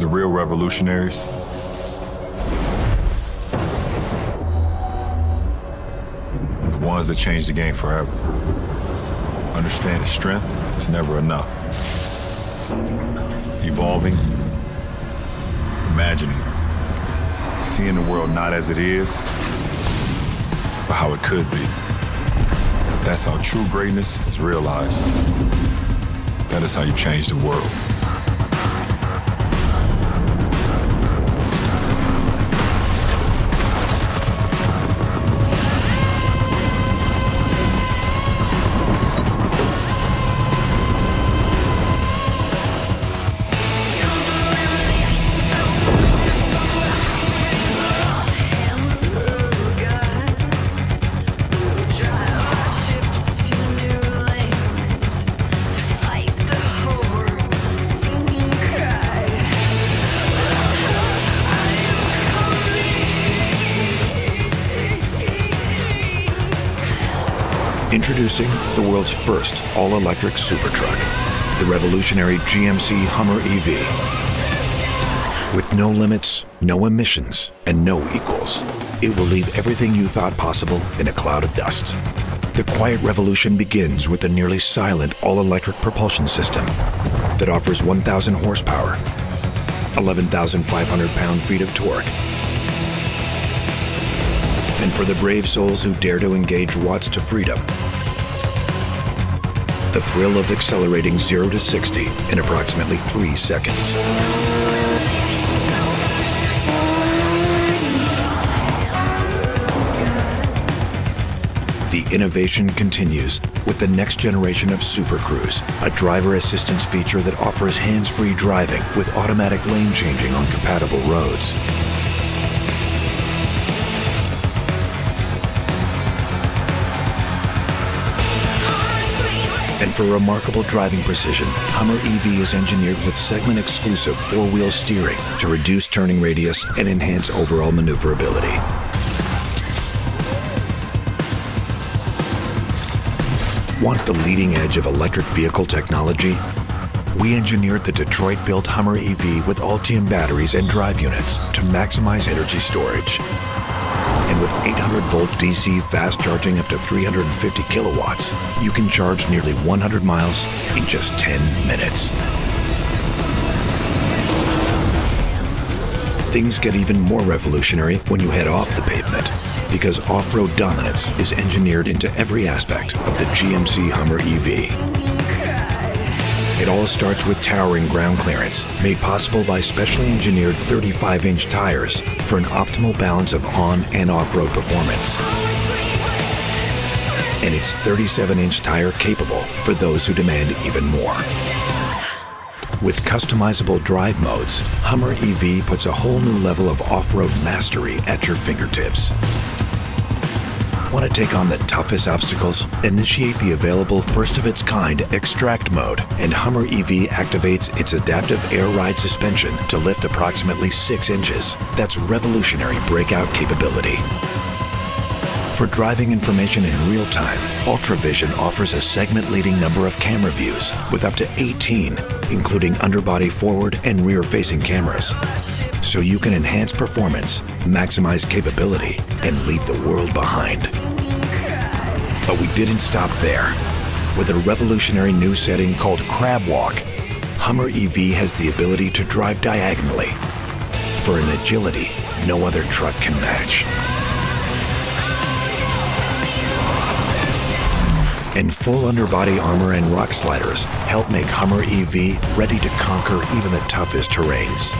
The real revolutionaries the ones that change the game forever. Understand that strength is never enough. Evolving, imagining, seeing the world not as it is, but how it could be. That's how true greatness is realized. That is how you change the world. Introducing the world's first all-electric super truck, the revolutionary GMC HUMMER EV. With no limits, no emissions, and no equals, it will leave everything you thought possible in a cloud of dust. The quiet revolution begins with the nearly silent all-electric propulsion system that offers 1,000 horsepower, 11,500 pound-feet of torque, and for the brave souls who dare to engage watts to freedom, the thrill of accelerating 0 to 60 in approximately 3 seconds. The innovation continues with the next generation of Super Cruise, a driver assistance feature that offers hands-free driving with automatic lane changing on compatible roads. And for remarkable driving precision, HUMMER EV is engineered with segment-exclusive four-wheel steering to reduce turning radius and enhance overall maneuverability. Want the leading edge of electric vehicle technology? We engineered the Detroit-built HUMMER EV with Ultium batteries and drive units to maximize energy storage. And with 800-volt DC fast charging up to 350 kilowatts, you can charge nearly 100 miles in just 10 minutes. Things get even more revolutionary when you head off the pavement, because off-road dominance is engineered into every aspect of the GMC HUMMER EV. It all starts with towering ground clearance, made possible by specially engineered 35-inch tires for an optimal balance of on- and off-road performance. And it's 37-inch tire capable for those who demand even more. With customizable drive modes, HUMMER EV puts a whole new level of off-road mastery at your fingertips. Want to take on the toughest obstacles? Initiate the available first-of-its-kind Extract mode, and HUMMER EV activates its adaptive air ride suspension to lift approximately 6 inches. That's revolutionary breakout capability. For driving information in real time, UltraVision offers a segment-leading number of camera views with up to 18, including underbody forward and rear-facing cameras. So you can enhance performance, maximize capability, and leave the world behind. But we didn't stop there. With a revolutionary new setting called Crab Walk, HUMMER EV has the ability to drive diagonally for an agility no other truck can match. And full underbody armor and rock sliders help make HUMMER EV ready to conquer even the toughest terrains.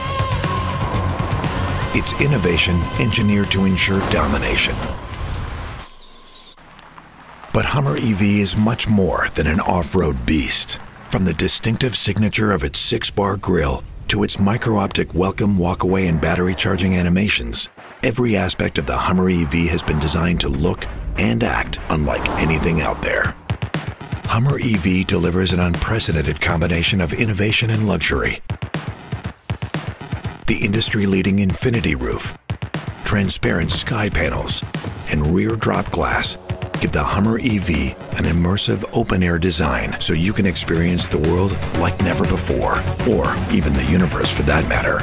It's innovation engineered to ensure domination. But HUMMER EV is much more than an off-road beast. From the distinctive signature of its 6-bar grille to its micro-optic welcome, walk-away, and battery charging animations, every aspect of the HUMMER EV has been designed to look and act unlike anything out there. HUMMER EV delivers an unprecedented combination of innovation and luxury. The industry-leading infinity roof, transparent sky panels, and rear drop glass Give the Hummer EV an immersive open-air design so you can experience the world like never before, or even the universe for that matter.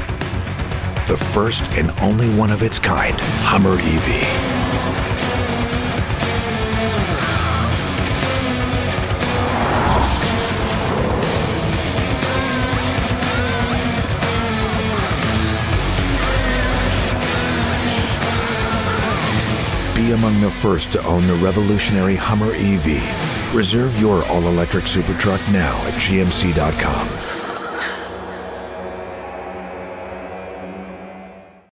The first and only one of its kind, Hummer EV. Be among the first to own the revolutionary Hummer EV. Reserve your all-electric supertruck now at GMC.com.